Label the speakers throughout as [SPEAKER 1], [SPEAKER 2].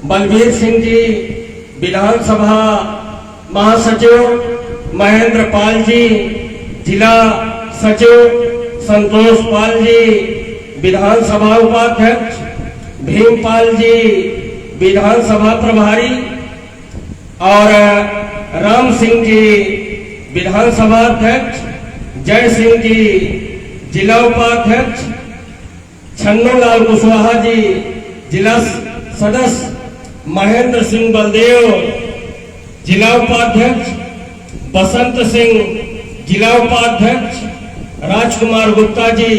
[SPEAKER 1] बलबीर सिंह जी विधानसभा महासचिव, महेंद्र पाल जी जिला सचिव, संतोष पाल जी विधानसभा उपाध्यक्ष, भीमपाल जी विधानसभा प्रभारी और राम सिंह जी विधानसभा अध्यक्ष, जय सिंह जी जिला उपाध्यक्ष, छन्नूलाल कुशवाहा जी जिला सदस्य, महेंद्र सिंह बलदेव जिला उपाध्यक्ष, बसंत सिंह जिला उपाध्यक्ष, राजकुमार गुप्ता जी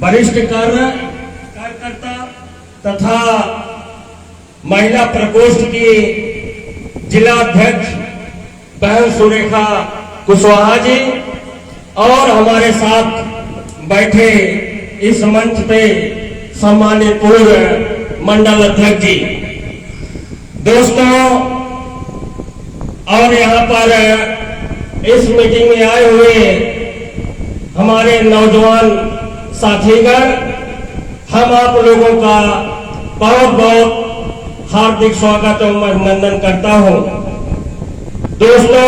[SPEAKER 1] वरिष्ठ कार्यकर्ता तथा महिला प्रकोष्ठ की जिला अध्यक्ष बहन सुरेखा कुशवाहा जी और हमारे साथ बैठे इस मंच पे सम्मानित पूर्व मंडल अध्यक्ष जी, दोस्तों और यहाँ पर इस मीटिंग में आए हुए हमारे नौजवान साथीगण, हम आप लोगों का बहुत बहुत हार्दिक स्वागत और अभिनंदन करता हूं। दोस्तों,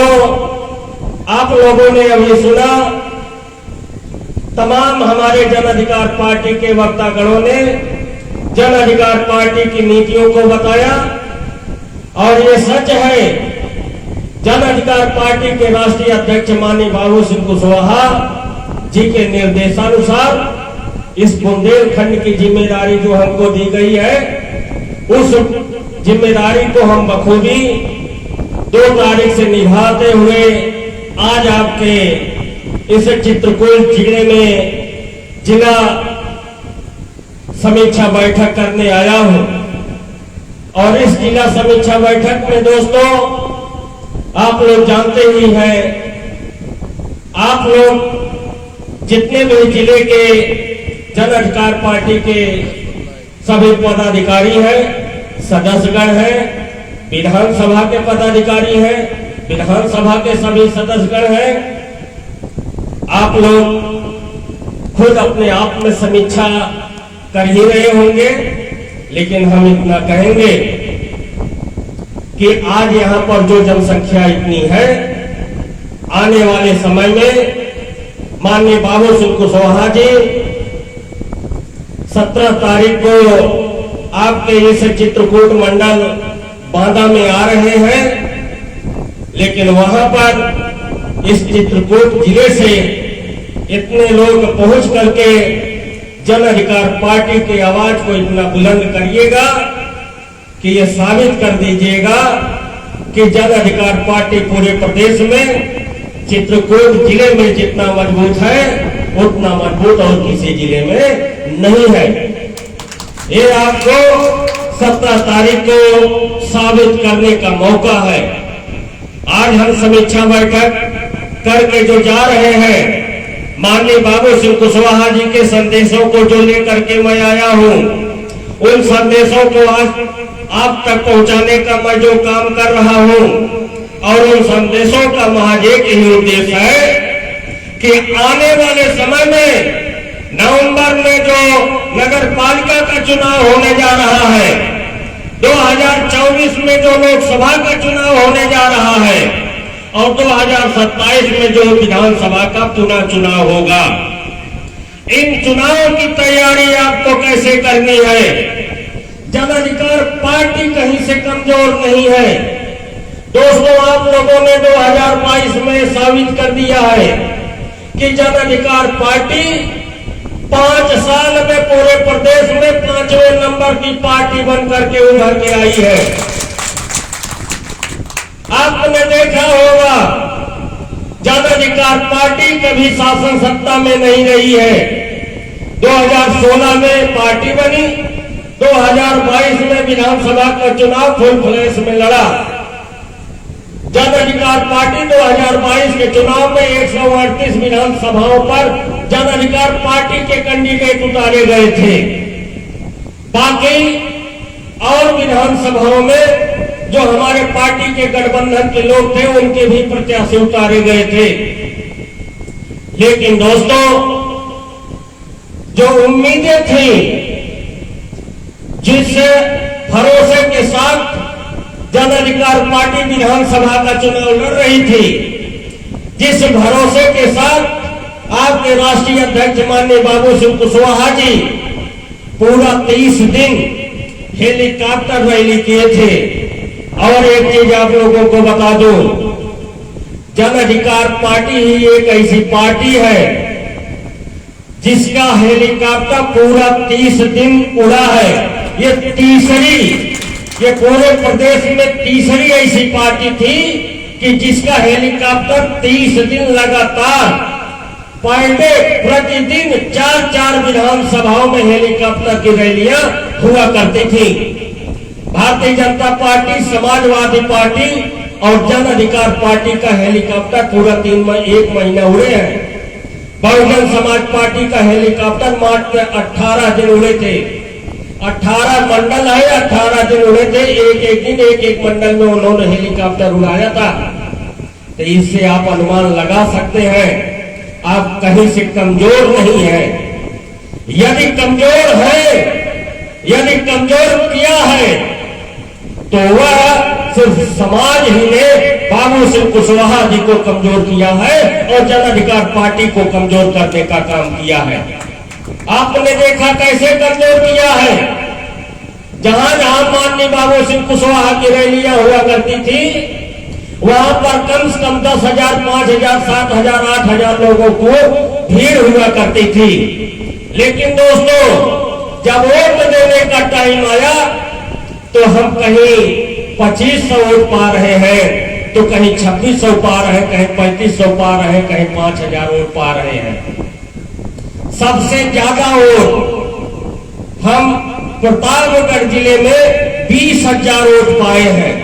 [SPEAKER 1] आप लोगों ने अभी सुना, तमाम हमारे जन अधिकार पार्टी के वक्तागणों ने जन अधिकार पार्टी की नीतियों को बताया और ये सच है, जन अधिकार पार्टी के राष्ट्रीय अध्यक्ष माननीय बाबू सिंह कुशवाहा जी के निर्देशानुसार इस बुंदेलखंड की जिम्मेदारी जो हमको दी गई है, उस जिम्मेदारी को हम बखूबी 2 तारीख से निभाते हुए आज आपके इस चित्रकूट जिले में जिला समीक्षा बैठक करने आया हूं। और इस जिला समीक्षा बैठक में दोस्तों, आप लोग जानते ही हैं, आप लोग जितने भी जिले के जन अधिकार पार्टी के सभी पदाधिकारी हैं, सदस्यगण हैं, विधानसभा के पदाधिकारी हैं, विधानसभा के सभी सदस्यगण हैं, आप लोग खुद अपने आप में समीक्षा कर ही रहे होंगे, लेकिन हम इतना कहेंगे कि आज यहाँ पर जो जनसंख्या इतनी है, आने वाले समय में माननीय बाबू सिंह कुशवाहा जी 17 तारीख को आपके इस चित्रकूट मंडल बांदा में आ रहे हैं, लेकिन वहां पर इस चित्रकूट जिले से इतने लोग पहुंच करके जन अधिकार पार्टी की आवाज को इतना बुलंद करिएगा कि ये साबित कर दीजिएगा कि जन अधिकार पार्टी पूरे प्रदेश में चित्रकूट जिले में जितना मजबूत है उतना मजबूत और किसी जिले में नहीं है। ये आपको 17 तारीख को साबित करने का मौका है। आज हम समीक्षा बैठक करके जो जा रहे हैं, माननीय बाबू सिंह कुशवाहा जी के संदेशों को जो लेकर के मैं आया हूं, उन संदेशों को आज आप तक पहुंचाने का मैं जो काम कर रहा हूं, और उन संदेशों का महज एक ही उद्देश्य है कि आने वाले समय में नवंबर में जो नगर पालिका का चुनाव होने जा रहा है, 2024 में जो लोकसभा का चुनाव होने जा रहा है और 2027 में जो विधानसभा का पुनः चुनाव होगा, इन चुनावों की तैयारी आपको कैसे करनी है। जन अधिकार पार्टी कहीं से कमजोर नहीं है दोस्तों। आप लोगों ने 2022 में साबित कर दिया है कि जन अधिकार पार्टी 5 साल में पूरे प्रदेश में 5वें नंबर की पार्टी बन करके उभर के आई है। आपने देखा होगा, जन अधिकार पार्टी कभी शासन सत्ता में नहीं रही है। 2016 में पार्टी बनी, 2022 में विधानसभा का चुनाव फुल फ्लैश में लड़ा। जन अधिकार पार्टी 2022 के चुनाव में 138 विधानसभाओं पर जन अधिकार पार्टी के कैंडिडेट उतारे गए थे। बाकी और विधानसभाओं में जो हमारे पार्टी के गठबंधन के लोग थे, उनके भी प्रत्याशी उतारे गए थे। लेकिन दोस्तों, जो उम्मीदें थी, जिस भरोसे के साथ जन अधिकार पार्टी विधानसभा का चुनाव लड़ रही थी, जिस भरोसे के साथ आपके राष्ट्रीय अध्यक्ष माननीय बाबू सिंह कुशवाहा जी पूरा 30 दिन हेलीकॉप्टर रैली किए थे। और एक चीज आप लोगों को बता दूं, जन अधिकार पार्टी ही एक ऐसी पार्टी है जिसका हेलीकॉप्टर पूरा 30 दिन उड़ा है। ये पूरे प्रदेश में तीसरी ऐसी पार्टी थी कि जिसका हेलीकॉप्टर 30 दिन लगातार पर डे प्रतिदिन 4 विधानसभाओं में हेलीकॉप्टर की रैलियां हुआ करती थी। भारतीय जनता पार्टी, समाजवादी पार्टी और जन अधिकार पार्टी का हेलीकॉप्टर पूरा 1 महीना उड़े हैं। बहुजन समाज पार्टी का हेलीकॉप्टर मात्र 18 दिन उड़े थे। 18 मंडल है, 18 दिन उड़े थे। एक मंडल में उन्होंने हेलीकॉप्टर उड़ाया था। तो इससे आप अनुमान लगा सकते हैं आप कहीं से कमजोर नहीं है। यदि कमजोर किया है तो वह सिर्फ समाज ही ने बाबू सिंह कुशवाहा जी को कमजोर किया है और जन अधिकार पार्टी को कमजोर करने का काम किया है। आपने देखा कैसे कमजोर किया है। जहां जहां माननीय बाबू सिंह कुशवाहा की रैलियां हुआ करती थी, वहां पर कम से कम 10,000, 5,000, 7,000, 8,000 लोगों को भीड़ हुआ करती थी। लेकिन दोस्तों, जब वोट देने का टाइम आया तो हम कहीं 2500 वोट पा रहे हैं, तो कहीं 2600 पा रहे हैं, कहीं 3500 पा रहे हैं, कहीं 5000 वोट पा रहे हैं। सबसे ज्यादा वोट हम प्रतापगढ़ जिले में 20,000 वोट पाए हैं।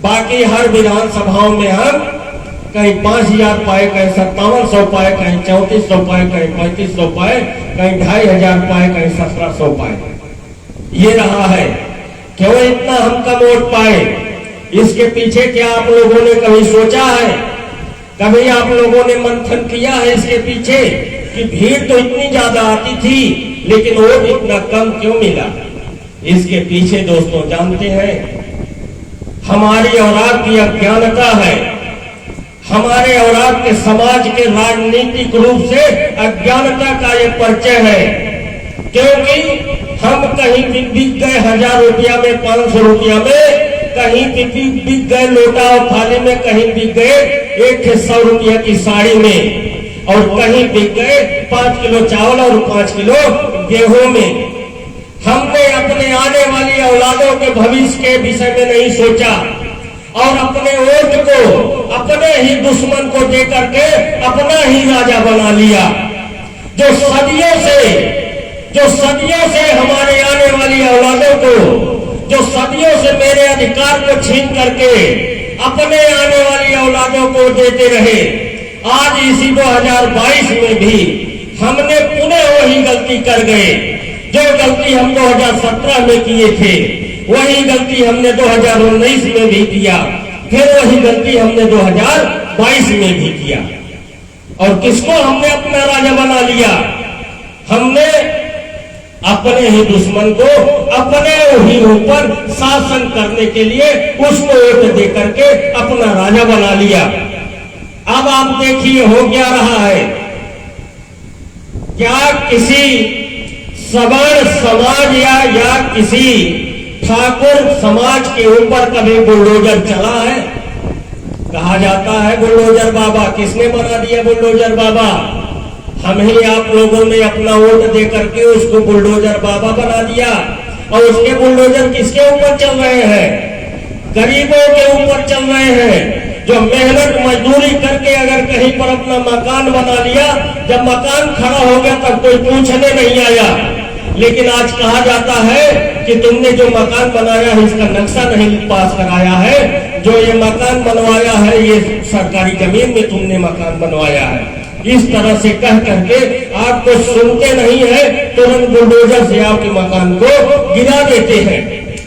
[SPEAKER 1] बाकी हर विधानसभाओं में हम कहीं 5,000 पाए, कहीं 5700 पाए, कहीं 3400 पाए, कहीं 3500 पाए, कहीं 2,500 पाए, कहीं 1700 पाए। ये रहा है। क्यों इतना हम कम वोट पाए? इसके पीछे क्या आप लोगों ने कभी सोचा है? कभी आप लोगों ने मंथन किया है इसके पीछे कि भीड़ तो इतनी ज्यादा आती थी लेकिन वोट इतना कम क्यों मिला? इसके पीछे दोस्तों जानते हैं, हमारी और आपकी अज्ञानता है। हमारे और आपके समाज के राजनीतिक रूप से अज्ञानता का ये परिचय है। क्योंकि हम कहीं बिक गए 1000 रुपया में, 500 रुपया में, कहीं बिक गए लोटा और थाली में, कहीं बिक गए 100 रुपया की साड़ी में, और कहीं बिक गए 5 किलो चावल और 5 किलो गेहूं में। हमने अपने आने वाली औलादों के भविष्य के विषय में नहीं सोचा और अपने वोट को अपने ही दुश्मन को देकर के अपना ही राजा बना लिया। जो सदियों से हमारे आने वाली औलादों को, जो सदियों से मेरे अधिकार को छीन करके अपने आने वाली औलादों को देते रहे, आज इसी 2022 में भी हमने पुनः वही गलती कर गए। जो गलती हम 2017 में किए थे, वही गलती हमने 2019 में भी किया, फिर वही गलती हमने 2022 में भी किया। और किसको हमने अपना राजा बना लिया? हमने अपने ही दुश्मन को अपने ही ऊपर शासन करने के लिए उसको वोट दे करके अपना राजा बना लिया। अब आप देखिए हो क्या रहा है। क्या किसी सवर्ण समाज या किसी ठाकुर समाज के ऊपर कभी बुलडोजर चला है? कहा जाता है बुलडोजर बाबा। किसने बना दिया बुलडोजर बाबा? हम ही आप लोगों ने अपना वोट दे करके उसको बुलडोजर बाबा बना दिया। और उसके बुलडोजर किसके ऊपर चल रहे हैं? गरीबों के ऊपर चल रहे हैं, जो मेहनत मजदूरी करके अगर कहीं पर अपना मकान बना लिया, जब मकान खड़ा हो गया तब कोई पूछने नहीं आया। लेकिन आज कहा जाता है कि तुमने जो मकान बनाया है इसका नक्शा नहीं पास कराया है, जो ये मकान बनवाया है ये सरकारी जमीन में तुमने मकान बनवाया है। इस तरह से कह करके आपको सुनते नहीं है, तुरंत बुलडोजर से आपके मकान को गिरा देते हैं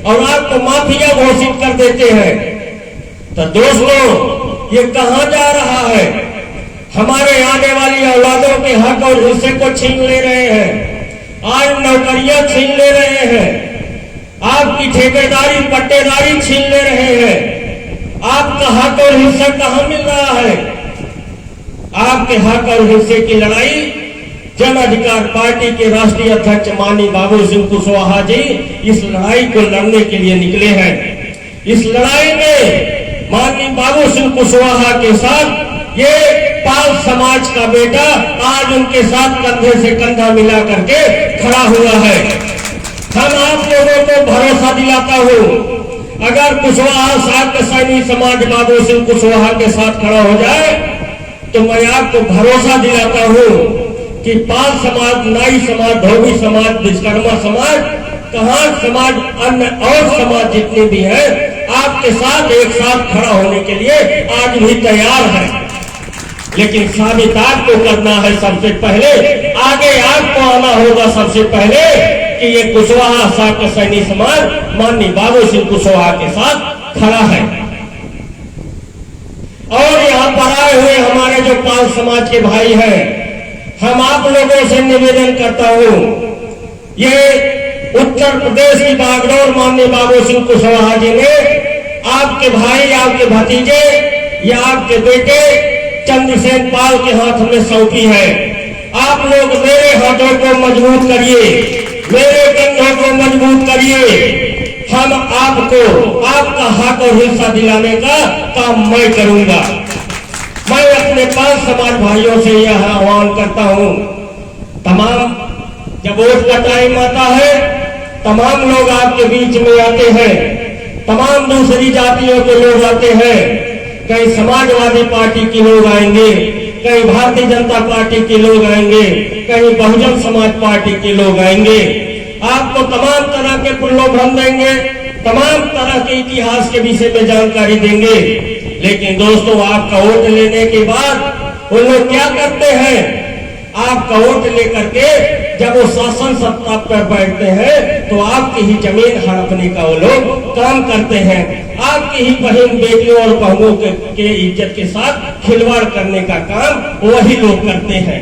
[SPEAKER 1] और आपको माफिया घोषित कर देते हैं। तो दोस्तों, ये कहां जा रहा है? हमारे आने वाली औलादों के हक और हिस्से को छीन ले रहे हैं। आज नौकरियां छीन ले रहे हैं। आपकी ठेकेदारी पट्टेदारी छीन ले रहे हैं। आपका हक और हिस्सा कहां मिल रहा है? आपके हक और हिस्से की लड़ाई जन अधिकार पार्टी के राष्ट्रीय अध्यक्ष माननीय बाबू सिंह कुशवाहा जी इस लड़ाई को लड़ने के लिए निकले हैं। इस लड़ाई में माननीय बाबू सिंह कुशवाहा के साथ ये पाल समाज का बेटा आज उनके साथ कंधे से कंधा मिला करके खड़ा हुआ है। हम आप लोगों को भरोसा दिलाता हूं, अगर कुशवाहा साथ सैनी समाज बाबू सिंह कुशवाहा के साथ खड़ा हो जाए तो मैं आपको भरोसा दिलाता हूं कि पाल समाज, नाई समाज, धोबी समाज, विश्वकर्मा समाज, कहार समाज, अन्य और समाज जितने भी हैं आपके साथ एक साथ खड़ा होने के लिए आज भी तैयार है। लेकिन साबित आपको करना है। सबसे पहले आगे आपको आना होगा सबसे पहले कि ये कुशवाहा साथ सैनी समाज माननीय बाबू सिंह कुशवाहा के साथ खड़ा है। और यहाँ पर आए हुए हमारे जो पाल समाज के भाई हैं, हम आप लोगों से निवेदन करता हूं, ये उत्तर प्रदेश की बागडोर माननीय बाबू सिंह कुशवाहा जी ने आपके भाई, आपके भतीजे या आपके बेटे चंद्रसेन पाल के हाथ में सौंपी है। आप लोग मेरे हाथों को मजबूत करिए, मेरे कंधों को मजबूत करिए। हम आपको आपका हक और हिस्सा दिलाने का काम मैं करूंगा। मैं अपने पांच समाज भाइयों से यह आह्वान करता हूं, तमाम जब वोट का टाइम आता है तमाम लोग आपके बीच में आते हैं, तमाम दूसरी जातियों के लोग आते हैं, कई समाजवादी पार्टी के लोग आएंगे, कई भारतीय जनता पार्टी के लोग आएंगे, कई बहुजन समाज पार्टी के लोग आएंगे। आपको तमाम तरह के प्रलोभन देंगे, तमाम तरह के इतिहास के विषय में जानकारी देंगे। लेकिन दोस्तों, आपका वोट लेने के बाद वो लोग क्या करते हैं? आपका वोट लेकर के जब वो शासन सत्ता पर बैठते हैं तो आपकी ही जमीन हड़पने का वो लोग काम करते हैं। आपकी ही बहन बेटियों और बहनों के इज्जत के साथ खिलवाड़ करने का काम वही लोग करते हैं।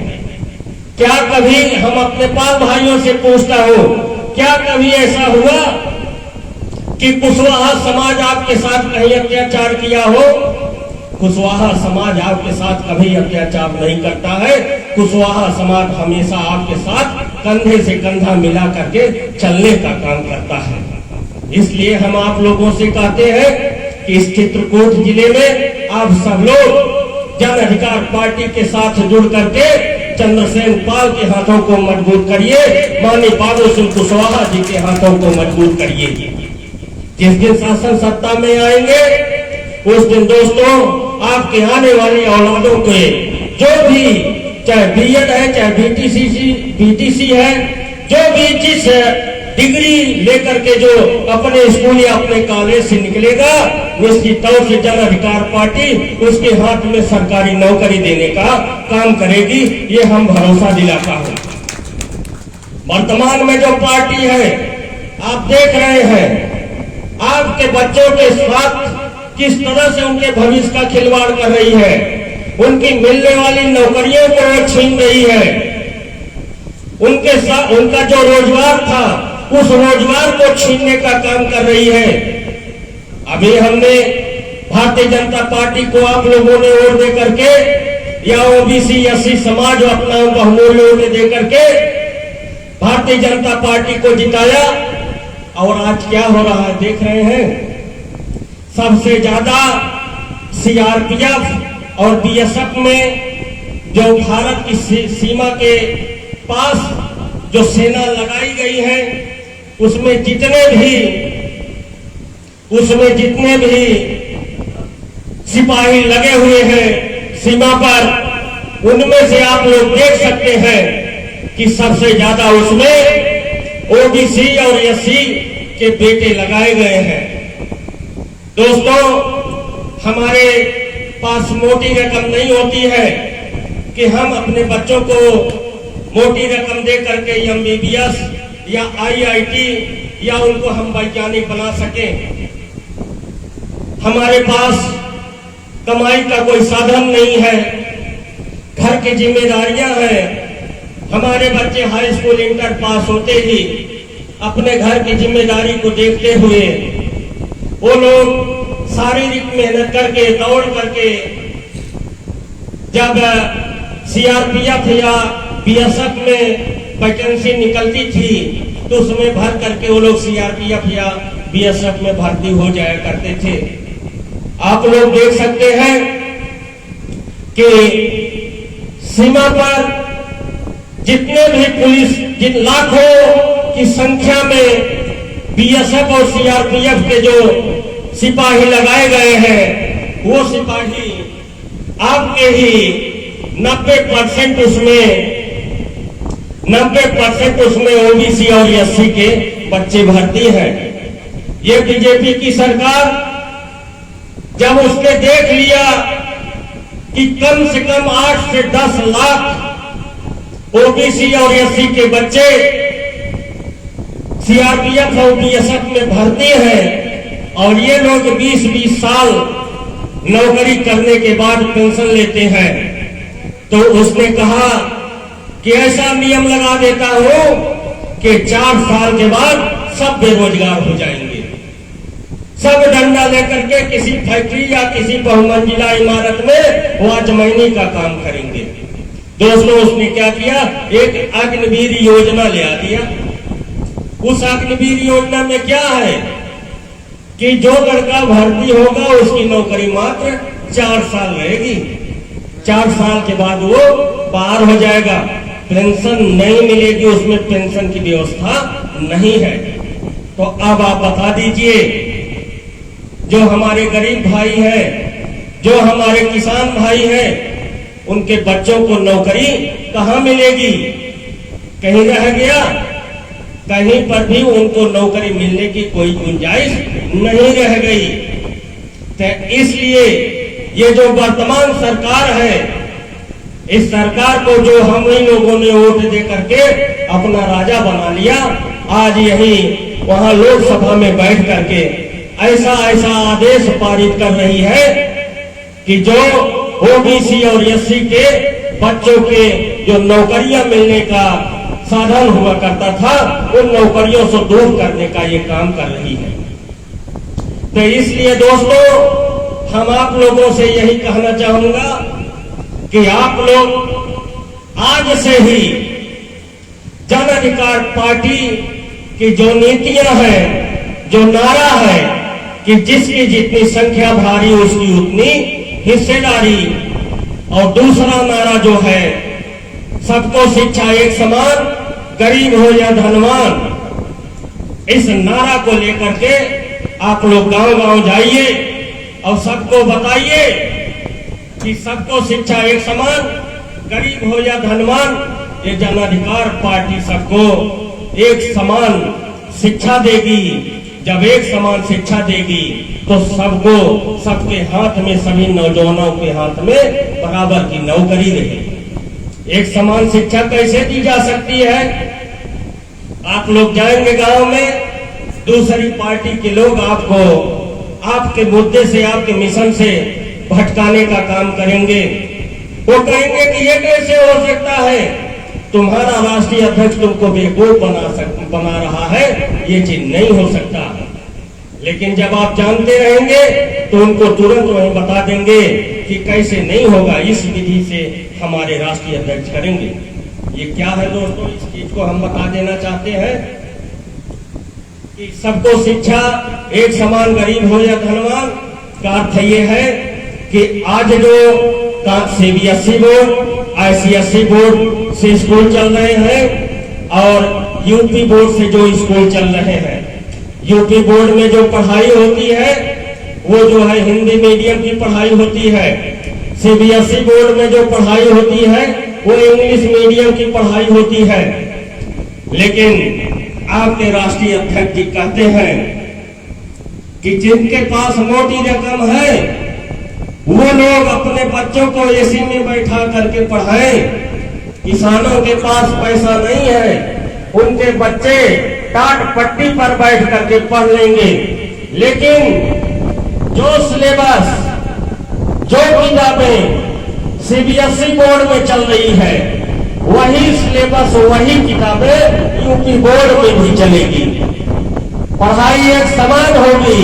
[SPEAKER 1] क्या कभी हम अपने पाल भाइयों से पूछता हूं, क्या कभी ऐसा हुआ कि कुशवाहा समाज आपके साथ कहीं अत्याचार किया हो? कुशवाहा समाज आपके साथ कभी अत्याचार नहीं करता है। कुशवाहा समाज हमेशा आपके साथ कंधे से कंधा मिला करके चलने का काम करता है। इसलिए हम आप लोगों से कहते हैं कि इस चित्रकूट जिले में आप सब लोग जन अधिकार पार्टी के साथ जुड़ करके चंद्रसेन पाल के हाथों को मजबूत करिए, माननीय बाबू सिंह कुशवाहा जी के हाथों को मजबूत करिए। जिस दिन शासन सत्ता में आएंगे उस दिन दोस्तों आपके आने वाली औलादों के जो भी, चाहे बीएड है, चाहे बीटीसी है, जो भी जिस डिग्री लेकर के जो अपने स्कूल या अपने कॉलेज से निकलेगा, निश्चित तौर से जन अधिकार पार्टी उसके हाथ में सरकारी नौकरी देने का काम करेगी। ये हम भरोसा दिलाता हूं। वर्तमान में जो पार्टी है आप देख रहे हैं, आपके बच्चों के साथ किस तरह से उनके भविष्य का खिलवाड़ कर रही है, उनकी मिलने वाली नौकरियों को वो छीन रही है, उनके साथ उनका जो रोजगार था उस रोजगार को छीनने का काम कर रही है। अभी हमने भारतीय जनता पार्टी को आप लोगों ने वोट दे करके या ओबीसी एससी समाज अपना बहुमूल्य वोट दे करके भारतीय जनता पार्टी को जिताया। और आज क्या हो रहा है देख रहे हैं, सबसे ज्यादा सीआरपीएफ और बीएसएफ में जो भारत की सीमा के पास जो सेना लगाई गई है उसमें जितने भी सिपाही लगे हुए हैं सीमा पर, उनमें से आप लोग देख सकते हैं कि सबसे ज्यादा उसमें ओबीसी और एससी के बेटे लगाए गए हैं। दोस्तों, हमारे पास मोटी रकम नहीं होती है कि हम अपने बच्चों को मोटी रकम दे करके एमबीबीएस या आईआईटी या उनको हम वैज्ञानिक बना सकें। हमारे पास कमाई का कोई साधन नहीं है, घर की जिम्मेदारियां हैं। हमारे बच्चे हाई स्कूल इंटर पास होते ही अपने घर की जिम्मेदारी को देखते हुए वो लोग शारीरिक मेहनत करके दौड़ करके जब सीआरपीएफ या बीएसएफ में वैकेंसी निकलती थी तो उसमें भर करके वो लोग सीआरपीएफ या बीएसएफ में भर्ती हो जाया करते थे। आप लोग देख सकते हैं कि सीमा पर जितने भी पुलिस जिन लाखों की संख्या में बीएसएफ और सीआरपीएफ के जो सिपाही लगाए गए हैं वो सिपाही आपके ही 90% उसमें ओबीसी और एससी के बच्चे भर्ती हैं। ये बीजेपी की सरकार जब उसने देख लिया कि कम से कम 8 से 10 लाख ओबीसी और एससी के बच्चे सीआरपीएफ और बीएसएफ में भर्ती हैं और ये लोग 20-20 साल नौकरी करने के बाद पेंशन लेते हैं, तो उसने कहा कि ऐसा नियम लगा देता हूं कि 4 साल के बाद सब बेरोजगार हो जाएंगे, सब डंडा लेकर के किसी फैक्ट्री या किसी बहुमंजिला इमारत में वाचमैनी का काम करेंगे। दोस्तों, उसने क्या किया, एक अग्निवीर योजना ले आ दिया। उस अग्निवीर योजना में क्या है कि जो लड़का भर्ती होगा उसकी नौकरी मात्र 4 साल रहेगी, 4 साल के बाद वो पार हो जाएगा, पेंशन नहीं मिलेगी, उसमें पेंशन की व्यवस्था नहीं है। तो अब आप बता दीजिए, जो हमारे गरीब भाई हैं, जो हमारे किसान भाई हैं, उनके बच्चों को नौकरी कहां मिलेगी? कहीं रह गया? कहीं पर भी उनको नौकरी मिलने की कोई गुंजाइश नहीं रह गई। तो इसलिए ये जो वर्तमान सरकार है, इस सरकार को जो हम ही लोगों ने वोट दे करके अपना राजा बना लिया, आज यही वहां लोकसभा में बैठ करके ऐसा आदेश पारित कर रही है कि जो ओबीसी और एससी के बच्चों के जो नौकरियां मिलने का साधन हुआ करता था, उन नौकरियों से दूर करने का ये काम कर रही है। तो इसलिए दोस्तों, हम आप लोगों से यही कहना चाहूंगा कि आप लोग आज से ही जन अधिकार पार्टी की जो नीतियां हैं, जो नारा है कि जिसकी जितनी संख्या भारी उसकी उतनी हिस्सेदारी, और दूसरा नारा जो है सबको शिक्षा एक समान, गरीब हो या धनवान, इस नारा को लेकर के आप लोग गांव-गांव जाइए और सबको बताइए कि सबको शिक्षा एक समान, गरीब हो या धनवान, ये जन अधिकार पार्टी सबको एक समान शिक्षा देगी। जब एक समान शिक्षा देगी तो सबको, सबके हाथ में, सभी नौजवानों के हाथ में बराबर की नौकरी रहेगी। एक समान शिक्षा कैसे दी जा सकती है? आप लोग जाएंगे गांव में, दूसरी पार्टी के लोग आपको आपके मुद्दे से, आपके मिशन से भटकाने का काम करेंगे। वो कहेंगे कि ये कैसे हो सकता है, तुम्हारा राष्ट्रीय अध्यक्ष तुमको बेवकूफ बना रहा है, ये चीज नहीं हो सकता। लेकिन जब आप जानते रहेंगे तो उनको तुरंत वही बता देंगे कि कैसे नहीं होगा, इस विधि से हमारे राष्ट्रीय अध्यक्ष करेंगे। ये क्या है दोस्तों, इस चीज को हम बता देना चाहते हैं कि सबको शिक्षा एक समान, गरीब हो या धनवान का अर्थ ये है कि आज जो सीबीएसई बोर्ड, आईसीएसई बोर्ड से स्कूल चल रहे हैं और यूपी बोर्ड से जो स्कूल चल रहे हैं, यूपी बोर्ड में जो पढ़ाई होती है वो जो है हिंदी मीडियम की पढ़ाई होती है, सीबीएसई बोर्ड में जो पढ़ाई होती है वो इंग्लिश मीडियम की पढ़ाई होती है। लेकिन आपके राष्ट्रीय अध्यक्ष जी कहते हैं कि जिनके पास मोटी रकम है वो लोग अपने बच्चों को एसी में बैठा करके पढ़ाएं, किसानों के पास पैसा नहीं है, उनके बच्चे टाट पट्टी पर बैठ करके पढ़ लेंगे। लेकिन जो सिलेबस, जो किताबें सीबीएसई बोर्ड में चल रही है वही सिलेबस, वही किताबें यूपी बोर्ड में भी चलेगी। पढ़ाई एक समान होगी,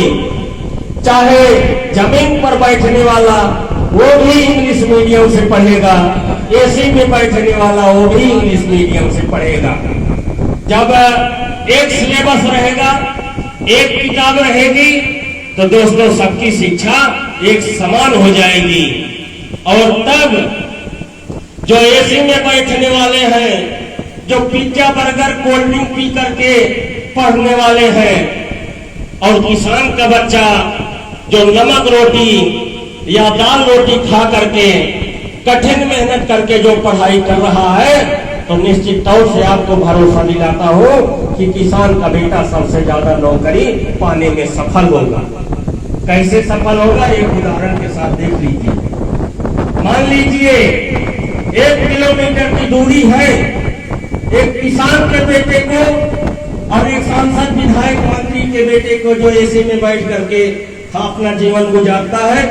[SPEAKER 1] चाहे जमीन पर बैठने वाला वो भी इंग्लिश मीडियम से पढ़ेगा, एसी में बैठने वाला वो भी इंग्लिश मीडियम से पढ़ेगा। जब एक सिलेबस रहेगा, एक किताब रहेगी, तो दोस्तों सबकी शिक्षा एक समान हो जाएगी। और तब जो एसी में बैठने वाले हैं, जो pizza burger cold drink P करके पढ़ने वाले हैं, और किसान का बच्चा जो नमक रोटी या दाल रोटी खा करके कठिन मेहनत करके जो पढ़ाई कर रहा है, तो निश्चित तौर से आपको भरोसा दिलाता हूं कि किसान का बेटा सबसे ज्यादा नौकरी पाने में सफल होगा। कैसे सफल होगा, एक उदाहरण के साथ देख लीजिए। मान लीजिए 1 किलोमीटर की दूरी है, एक किसान के बेटे को और एक सांसद विधायक मंत्री के बेटे को जो एसी में बैठ करके अपना जीवन गुजारता है,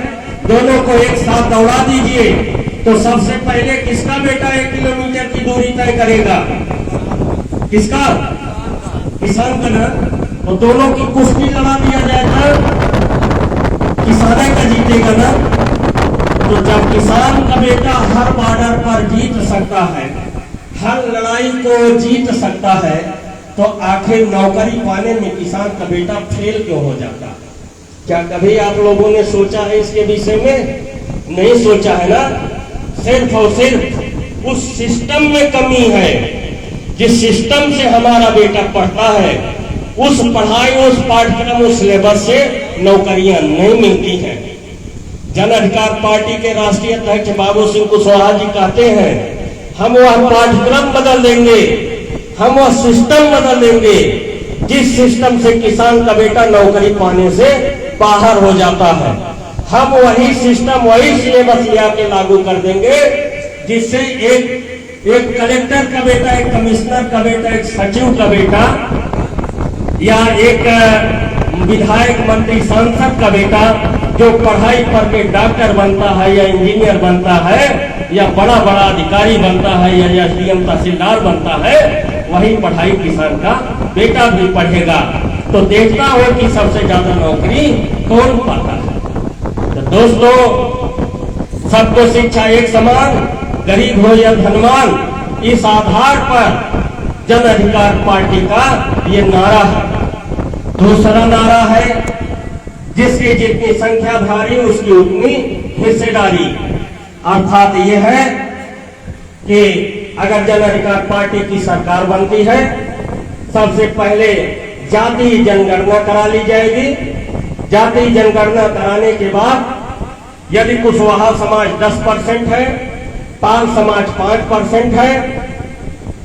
[SPEAKER 1] दोनों को एक साथ दौड़ा दीजिए, तो सबसे पहले किसका बेटा 1 किलोमीटर की दूरी तय करेगा? किसका? किसान का ना। तो दोनों की कुश्ती लड़ा दिया जाए तो किसान का जीतेगा ना। तो जब किसान का बेटा हर बॉर्डर पर जीत सकता है, हर लड़ाई को जीत सकता है, तो आखिर नौकरी पाने में किसान का बेटा फेल क्यों हो जाता? क्या कभी आप लोगों ने सोचा है इसके विषय में? नहीं सोचा है ना। सिर्फ और सिर्फ उस सिस्टम में कमी है, जिस सिस्टम से हमारा बेटा पढ़ता है, उस पढ़ाई, उस पाठ्यक्रम, उस सिलेबस से नौकरियां नहीं मिलती हैं। जन अधिकार पार्टी के राष्ट्रीय अध्यक्ष बाबू सिंह कुशवाहा जी कहते हैं, हम वह पाठ्यक्रम बदल देंगे, हम वह सिस्टम बदल देंगे जिस सिस्टम से किसान का बेटा नौकरी पाने से बाहर हो जाता है। हम वही सिस्टम, वही सिलेबस के लागू कर देंगे जिससे एक कलेक्टर का बेटा, एक कमिश्नर का बेटा, एक सचिव का बेटा या एक विधायक मंत्री सांसद का बेटा जो पढ़ाई करके डॉक्टर बनता है या इंजीनियर बनता है या बड़ा बड़ा अधिकारी बनता है या एसडीएम तहसीलदार बनता है, वही पढ़ाई किसान का बेटा भी पढ़ेगा। तो देखता हो कि सबसे ज्यादा नौकरी कौन पाता है। तो दोस्तों, सबको शिक्षा एक समान, गरीब हो या धनवान, इस आधार पर जन अधिकार पार्टी का ये नारा है। दूसरा नारा है, जिसकी जितनी संख्या भारी उसकी उतनी हिस्सेदारी। अर्थात ये है कि अगर जन अधिकार पार्टी की सरकार बनती है, सबसे पहले जाति जनगणना करा ली जाएगी। जाति जनगणना कराने के बाद यदि कुशवाहा समाज 10% है, पाल समाज 5% है,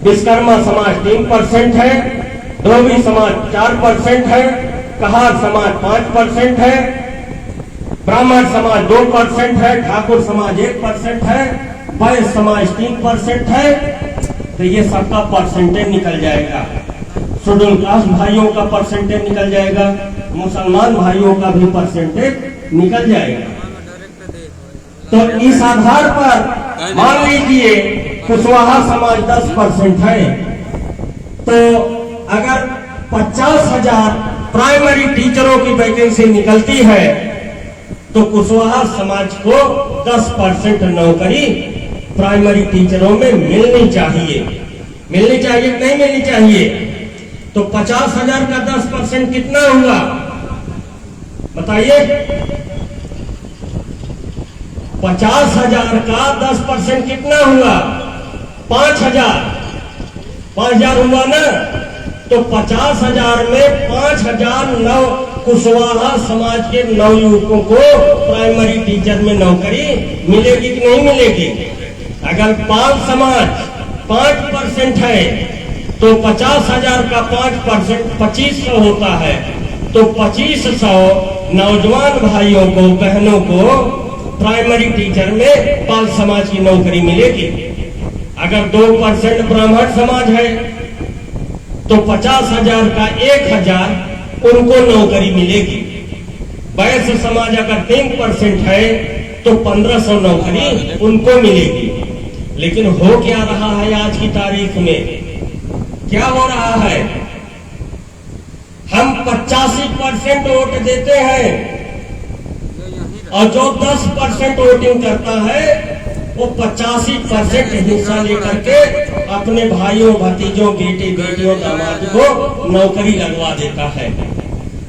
[SPEAKER 1] विश्वकर्मा समाज 3% है, धोबी समाज 4% है, कहार समाज 5% है, ब्राह्मण समाज 2% है, ठाकुर समाज 1% है, वैश्य समाज 3% है, तो ये सबका परसेंटेज निकल जाएगा। शेड्यूल कास्ट भाइयों का परसेंटेज निकल जाएगा, मुसलमान भाइयों का भी परसेंटेज निकल जाएगा। तो इस आधार पर मान लीजिए कुशवाहा समाज 10% है, तो अगर 50,000 प्राइमरी टीचरों की वैकेंसी निकलती है, तो कुशवाहा समाज को 10% नौकरी प्राइमरी टीचरों में मिलनी चाहिए। मिलनी चाहिए, नहीं मिलनी चाहिए। तो 50,000 का 10% कितना हुआ बताइए? 50,000 का 10% कितना हुआ? 5,000। 5,000 हुआ ना। तो 50,000 में 5,000 नव कुशवाहा समाज के नवयुवकों को प्राइमरी टीचर में नौकरी मिलेगी कि नहीं मिलेगी? अगर पाल समाज 5% है, तो 50,000 का 5% 2,500 होता है। तो 2,500 नौजवान भाइयों को, बहनों को प्राइमरी टीचर में पाल समाज की नौकरी मिलेगी। अगर 2% ब्राह्मण समाज है, तो 50,000 का 1,000 उनको नौकरी मिलेगी। वैश्य समाज अगर 3% है, तो 1,500 नौकरी उनको मिलेगी। लेकिन हो क्या रहा है आज की तारीख में? क्या हो रहा है? हम 85% वोट देते हैं और जो 10% वोटिंग करता है वो 85% हिस्सा लेकर के अपने भाइयों, भतीजों, बेटे, बेटियों, दामाद को नौकरी लगवा देता है।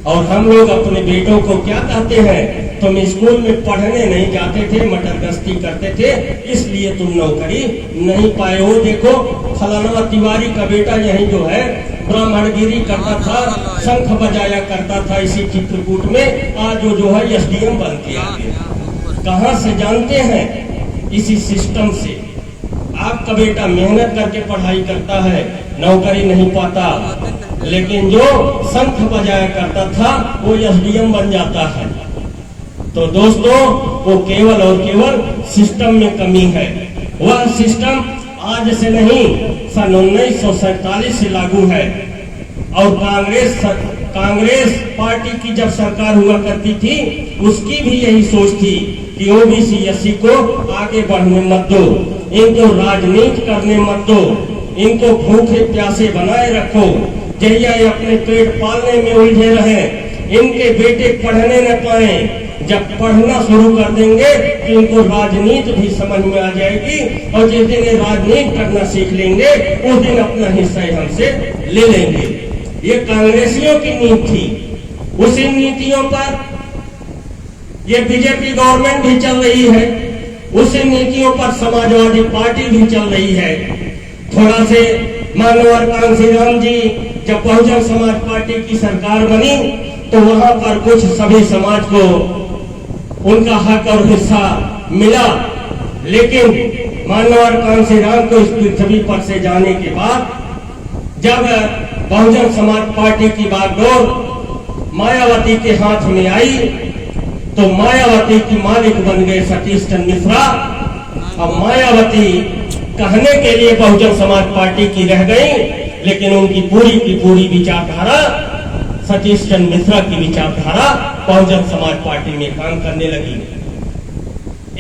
[SPEAKER 1] और हम लोग अपने बेटों को क्या कहते हैं? तुम स्कूल में पढ़ने नहीं जाते थे, मटर गश्ती करते थे, इसलिए तुम नौकरी नहीं पाए हो। देखो फलाना तिवारी का बेटा यही जो है ब्राह्मणगिरी करता था, शंख बजाया करता था इसी चित्रकूट में, आज वो जो है एसडीएम बन के आ गया। कहाँ से जानते हैं? इसी सिस्टम से। आपका बेटा मेहनत करके पढ़ाई करता है, नौकरी नहीं पाता, लेकिन जो शंख बजाया करता था वो एसडीएम बन जाता है। तो दोस्तों, वो केवल और केवल सिस्टम में कमी है। वह सिस्टम आज से नहीं, सन 1947 से लागू है। और कांग्रेस पार्टी की जब सरकार हुआ करती थी, उसकी भी यही सोच थी कि ओबीसी एससी को आगे बढ़ने मत दो, इनको राजनीति करने मत दो, इनको भूखे प्यासे बनाए रखो, जहिया अपने पेट पालने में उलझे रहे, इनके बेटे पढ़ने न पाए। जब पढ़ना शुरू कर देंगे तो इनको राजनीति भी समझ में आ जाएगी, और जिस दिन राजनीति करना सीख लेंगे उस दिन अपना हिस्सा हमसे ले लेंगे। ये कांग्रेसियों की नीति थी। उसी नीतियों पर ये बीजेपी गवर्नमेंट भी चल रही है, उसी नीतियों पर समाजवादी पार्टी भी चल रही है। थोड़ा से मानवर कांसीराम जी जब बहुजन समाज पार्टी की सरकार बनी तो वहां पर कुछ सभी समाज को उनका हक और हिस्सा मिला, लेकिन मानवर कांसीराम को इस पृथ्वी पर से जाने के बाद जब बहुजन समाज पार्टी की बागडोर मायावती के हाथ में आई तो मायावती की मालिक बन गए सतीश चंद्र मिश्रा। अब मायावती कहने के लिए बहुजन समाज पार्टी की रह गई, लेकिन उनकी पूरी की पूरी विचारधारा सतीश चंद्र मिश्रा की विचारधारा बहुजन समाज पार्टी में काम करने लगी।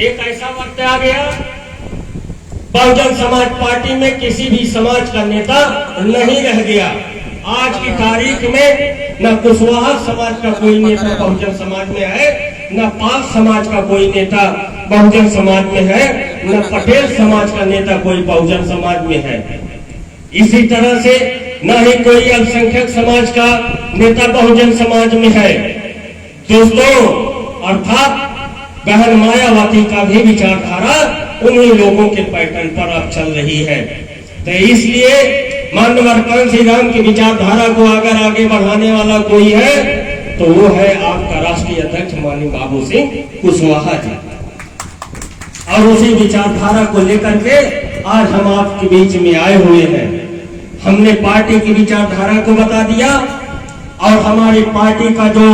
[SPEAKER 1] एक ऐसा वक्त आ गया, बहुजन समाज पार्टी में किसी भी समाज का नेता नहीं रह गया। आज की तारीख में न कुशवाहा समाज का कोई नेता बहुजन समाज में है, न पाल समाज का कोई नेता बहुजन समाज में है, न पटेल समाज का नेता कोई बहुजन समाज में है। इसी तरह से न ही कोई अल्पसंख्यक समाज का नेता बहुजन समाज में है। दोस्तों, अर्थात बहन मायावती का भी विचारधारा उन्हीं लोगों के पैटर्न पर अब चल रही है। तो इसलिए मानवर कांसीराम की विचारधारा को अगर आगे बढ़ाने वाला कोई है तो वो है आपका राष्ट्रीय अध्यक्ष माननीय बाबू सिंह कुशवाहा जी। और उसी विचारधारा को लेकर के आज हम आपके बीच में आए हुए हैं। हमने पार्टी की विचारधारा को बता दिया और हमारी पार्टी का जो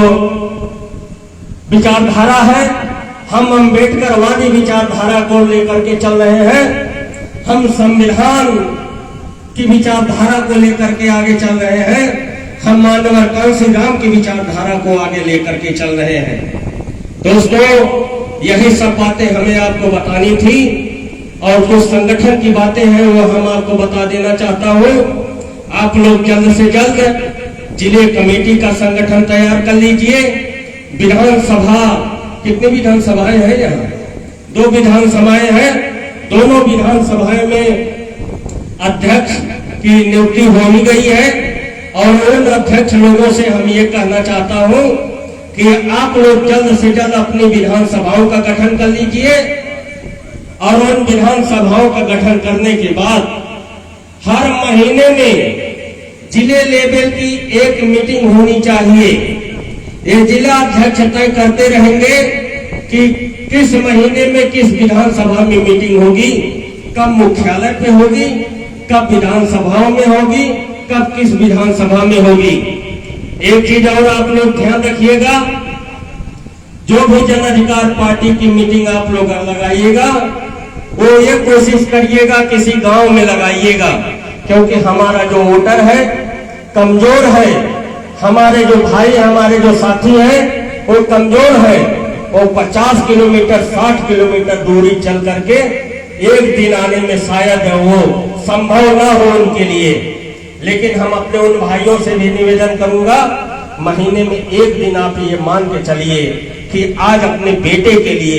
[SPEAKER 1] विचारधारा है, हम अम्बेडकरवादी विचारधारा को लेकर के चल रहे हैं। हम संविधान की विचारधारा को लेकर के आगे चल रहे हैं। हम मानवर कांसीराम की विचारधारा को आगे लेकर के चल रहे हैं। दोस्तों, यही सब बातें हमें आपको बतानी थी और जो संगठन की बातें हैं वो हम आपको बता देना चाहता हूँ। आप लोग जल्द से जल्द जिले कमेटी का संगठन तैयार कर लीजिए। विधानसभा, कितनी विधानसभाएं हैं यहाँ? 2 विधानसभाएं हैं। दोनों विधानसभाएं में अध्यक्ष की नियुक्ति हो ही गई है और उन अध्यक्ष लोगों से हम ये कहना चाहता हूँ कि आप लोग जल्द से जल्द अपनी विधानसभाओं का गठन कर लीजिए और उन विधानसभाओं का गठन करने के बाद हर महीने में जिले लेवल की एक मीटिंग होनी चाहिए। ये जिला अध्यक्ष तय करते रहेंगे कि किस महीने में किस विधानसभा में मीटिंग होगी, कब मुख्यालय पे होगी, कब विधानसभाओं में होगी, कब किस विधानसभा में होगी। एक चीज और आप लोग ध्यान रखिएगा, जो भी जन अधिकार पार्टी की मीटिंग आप लोग लगाइएगा वो ये कोशिश करिएगा किसी गांव में लगाइएगा, क्योंकि हमारा जो वोटर है कमजोर है, हमारे जो भाई हमारे जो साथी हैं वो कमजोर है। वो 50 किलोमीटर 60 किलोमीटर दूरी चल करके एक दिन आने में शायद वो संभव ना हो उनके लिए, लेकिन हम अपने उन भाइयों से भी निवेदन करूंगा, महीने में एक दिन आप ये मान के चलिए कि आज अपने बेटे के लिए,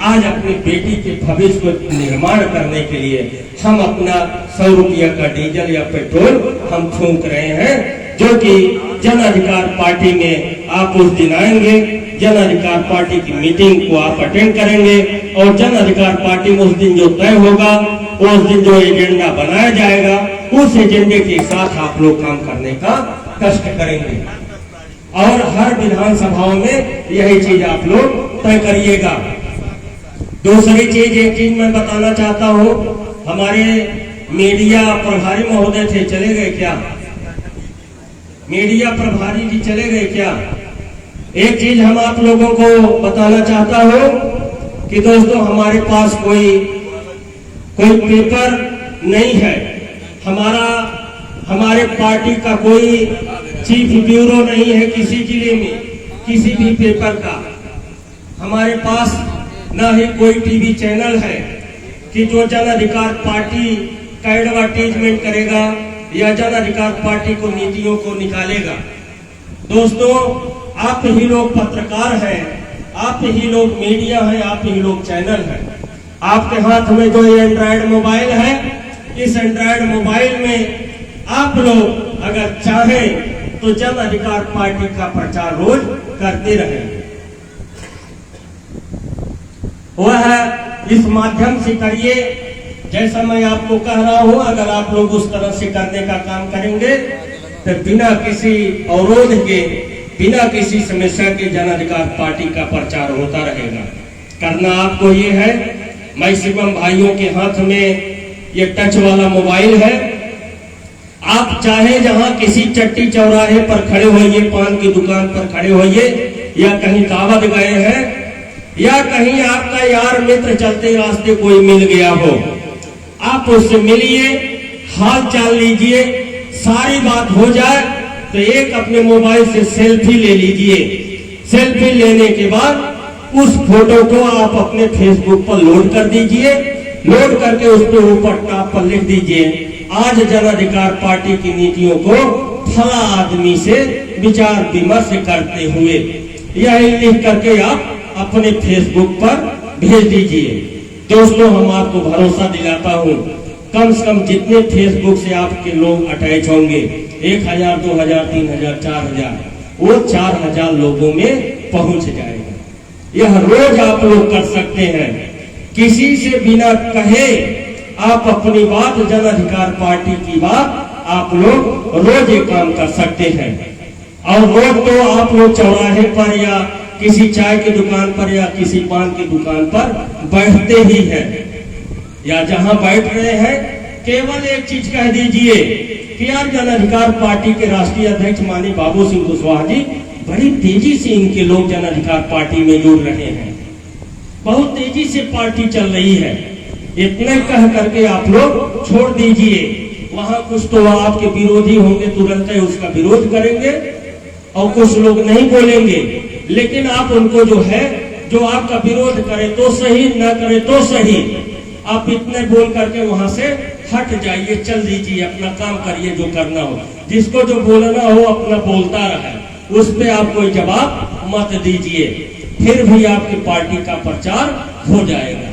[SPEAKER 1] आज अपनी बेटी के भविष्य को निर्माण करने के लिए हम अपना 100 रुपया का डीजल या पेट्रोल हम फूंक रहे हैं, जो कि जन अधिकार पार्टी में आप उस दिन आएंगे, जन अधिकार पार्टी की मीटिंग को आप अटेंड करेंगे और जन अधिकार पार्टी में उस दिन जो तय होगा, उस दिन जो एजेंडा बनाया जाएगा, उस एजेंडे के साथ आप लोग काम करने का कष्ट करेंगे और हर विधानसभाओं में यही चीज आप लोग तय करिएगा। दूसरी चीज, एक चीज मैं बताना चाहता हूँ, हमारे मीडिया प्रभारी महोदय थे, चले गए क्या? मीडिया प्रभारी जी चले गए क्या? एक चीज हम आप लोगों को बताना चाहता हूँ कि दोस्तों, हमारे पास कोई पेपर नहीं है, हमारे पार्टी का कोई चीफ ब्यूरो नहीं है किसी जिले में, किसी भी पेपर का हमारे पास न ही कोई टीवी चैनल है कि जो जन अधिकार पार्टी का एडवर्टीजमेंट करेगा या जन अधिकार पार्टी को नीतियों को निकालेगा। दोस्तों, आप ही लोग पत्रकार हैं, आप ही लोग मीडिया हैं, आप ही लोग चैनल हैं। आपके हाथ में जो ये एंड्रॉयड मोबाइल है, इस एंड्रॉयड मोबाइल में आप लोग अगर चाहें तो जन अधिकार पार्टी का प्रचार रोज करते रहेंगे। वह इस माध्यम से करिए, जैसा मैं आपको कह रहा हूं, अगर आप लोग उस तरह से करने का काम करेंगे तो बिना किसी अवरोध के, बिना किसी समस्या के जन अधिकार पार्टी का प्रचार होता रहेगा। करना आपको ये है, मैक्सिमम भाइयों के हाथ में ये टच वाला मोबाइल है, आप चाहे जहां किसी चट्टी चौराहे पर खड़े होइए, पान की दुकान पर खड़े होइए, या कहीं दावत गए हैं, या कहीं आपका यार मित्र चलते रास्ते कोई मिल गया हो, आप उससे मिलिए, हाल चाल लीजिए, सारी बात हो जाए तो एक अपने मोबाइल से सेल्फी ले लीजिए। सेल्फी लेने के बाद उस फोटो को आप अपने फेसबुक पर लोड कर दीजिए, लोड करके उस पर ऊपर टॉप पर लिख दीजिए, आज जन अधिकार पार्टी की नीतियों को फला आदमी से विचार विमर्श करते हुए, यही लिख करके आप अपने फेसबुक पर भेज दीजिए। दोस्तों, हम आपको भरोसा दिलाता हूँ, कम से कम जितने फेसबुक से आपके लोग अटैच होंगे, 1000, 2000, 3000, 4000, वो 4000 लोगों में पहुंच जाएगा। यह रोज आप लोग कर सकते हैं, किसी से बिना कहे आप अपनी बात, जन अधिकार पार्टी की बात आप लोग रोज ये काम कर सकते हैं। और रोज तो आप लोग चौराहे पर या किसी चाय की दुकान पर या किसी पान की दुकान पर बैठते ही हैं, या जहां बैठ रहे हैं केवल एक चीज कह दीजिए कि यार जन अधिकार पार्टी के राष्ट्रीय अध्यक्ष माननीय बाबू सिंह कुशवाहा जी, बड़ी तेजी से इनके लोग जन अधिकार पार्टी में जुड़ रहे हैं, बहुत तेजी से पार्टी चल रही है, इतने कह करके आप लोग छोड़ दीजिए। वहां कुछ तो आपके विरोधी होंगे, तुरंत ही उसका विरोध करेंगे, और कुछ लोग नहीं बोलेंगे, लेकिन आप उनको जो है, जो आपका विरोध करे तो सही, न करे तो सही, आप इतने बोल करके वहां से हट जाइए, चल दीजिए, अपना काम करिए जो करना हो, जिसको जो बोलना हो अपना बोलता रहे, उस पे आप कोई जवाब मत दीजिए, फिर भी आपकी पार्टी का प्रचार हो जाएगा,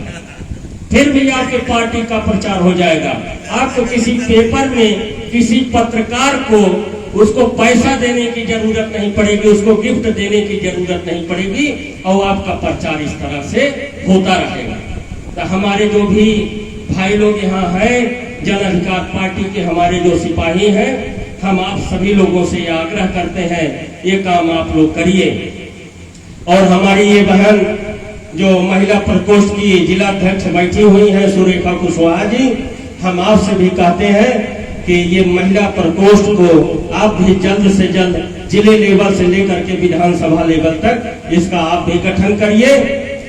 [SPEAKER 1] फिर भी आपकी पार्टी का प्रचार हो जाएगा। आपको किसी पेपर में किसी पत्रकार को उसको पैसा देने की जरूरत नहीं पड़ेगी, उसको गिफ्ट देने की जरूरत नहीं पड़ेगी, और आपका प्रचार इस तरह से होता रहेगा। तो हमारे जो भी भाई लोग यहाँ हैं, जन अधिकार पार्टी के हमारे जो सिपाही हैं, हम आप सभी लोगों से आग्रह करते हैं, ये काम आप लोग करिए। और हमारी ये बहन जो महिला प्रकोष्ठ की जिलाध्यक्ष बैठी हुई है, सुरेखा कुशवाहा जी, हम आपसे भी कहते हैं कि ये महिला प्रकोष्ठ को आप भी जल्द से जल्द जिले लेवल से लेकर के विधानसभा लेवल तक इसका आप भी गठन करिए।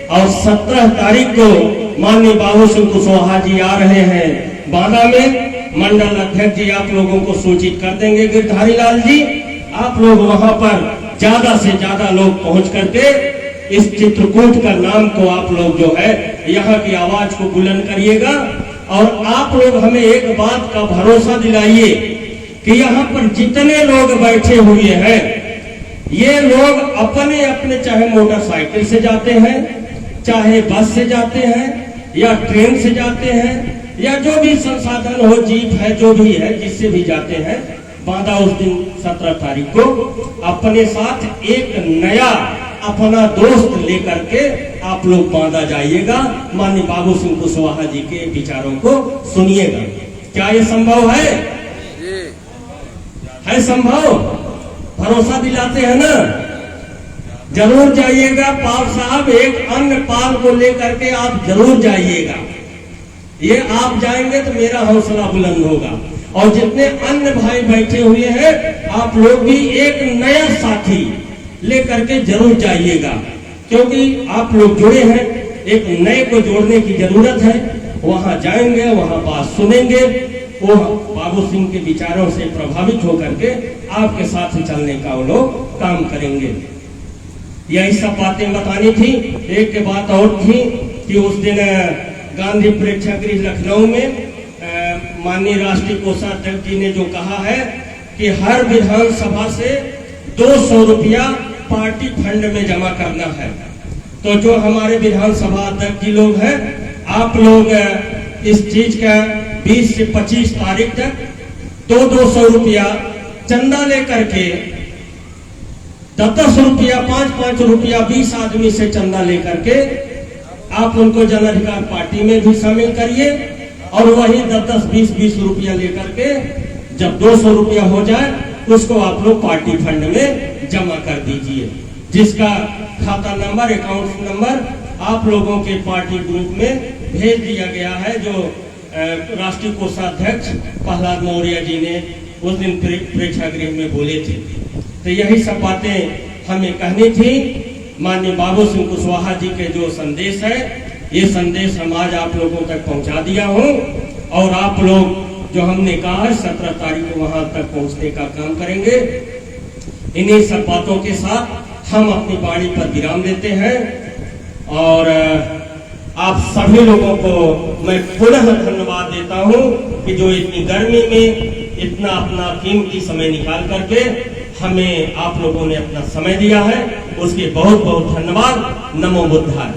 [SPEAKER 1] और 17 तारीख को माननीय बाबू सिंह कुशवाहा जी आ रहे हैं बांदा में, मंडल अध्यक्ष जी आप लोगों को सूचित कर देंगे, गिरधारी लाल जी, आप लोग वहां पर ज्यादा से ज्यादा लोग पहुंच करके इस चित्रकूट का नाम को आप लोग जो है यहाँ की आवाज को बुलंद करिएगा। और आप लोग हमें एक बात का भरोसा दिलाइए कि यहाँ पर जितने लोग बैठे हुए हैं, ये लोग अपने अपने चाहे मोटरसाइकिल से जाते हैं, चाहे बस से जाते हैं, या ट्रेन से जाते हैं, या जो भी संसाधन हो, जीप है, जो भी है, जिससे भी जाते हैं, बांदा उस दिन 17 तारीख को अपने साथ एक नया अपना दोस्त लेकर के आप लोग बांदा जाइएगा। माननीय बाबू सिंह कुशवाहा जी के विचारों को सुनिएगा। क्या ये संभव है? है संभव? भरोसा दिलाते हैं ना? जरूर जाइएगा। पाल साहब, एक अन्य पाल को लेकर के आप जरूर जाइएगा। ये आप जाएंगे तो मेरा हौसला बुलंद होगा। और जितने अन्य भाई बैठे हुए हैं, आप लोग भी एक नया साथी लेकर के जरूर जाइएगा, क्योंकि आप लोग जुड़े हैं, एक नए को जोड़ने की जरूरत है। वहां जाएंगे, वहां बात सुनेंगे, वो बाबू सिंह के विचारों से प्रभावित होकर के आपके साथ चलने का वो लोग काम करेंगे। यही सब बातें बतानी थी। एक के बात और थी कि उस दिन गांधी प्रेक्षागृह लखनऊ में माननीय राष्ट्रीय कोषाध्यक्ष जी ने जो कहा है कि हर विधानसभा से 200 रुपया पार्टी फंड में जमा करना है। तो जो हमारे विधानसभा अध्यक्ष जी लोग हैं, आप लोग इस चीज का 20 से 25 तारीख तक 200 रुपया चंदा लेकर के 10 रुपया, 5 रुपया 20 आदमी से चंदा लेकर के आप उनको जन अधिकार पार्टी में भी शामिल करिए। और वही 10, 20 रुपया लेकर के जब 200 रुपया हो जाए, उसको आप लोग पार्टी फंड में जमा कर दीजिए, जिसका खाता नंबर, अकाउंट नंबर आप लोगों के पार्टी ग्रुप में भेज दिया गया है, जो राष्ट्रीय कोषाध्यक्ष प्रहलाद मौर्य जी ने उस दिन प्रेक्षागृह में बोले थे। तो यही सब बातें हमें कहनी थी। माननीय बाबू सिंह कुशवाहा जी के जो संदेश है, ये संदेश हम आज आप लोगों तक पहुंचा दिया हूं। और आप लोग जो हमने कहा है 17 तारीख को वहां तक पहुंचने का काम करेंगे। इन्हीं सब बातों के साथ हम अपनी वाणी पर विराम देते हैं। और आप सभी लोगों को मैं पुनः धन्यवाद देता हूं कि जो इतनी गर्मी में इतना अपना कीमती समय निकाल करके हमें आप लोगों ने अपना समय दिया है, उसके बहुत बहुत धन्यवाद। नमो बुद्धाय।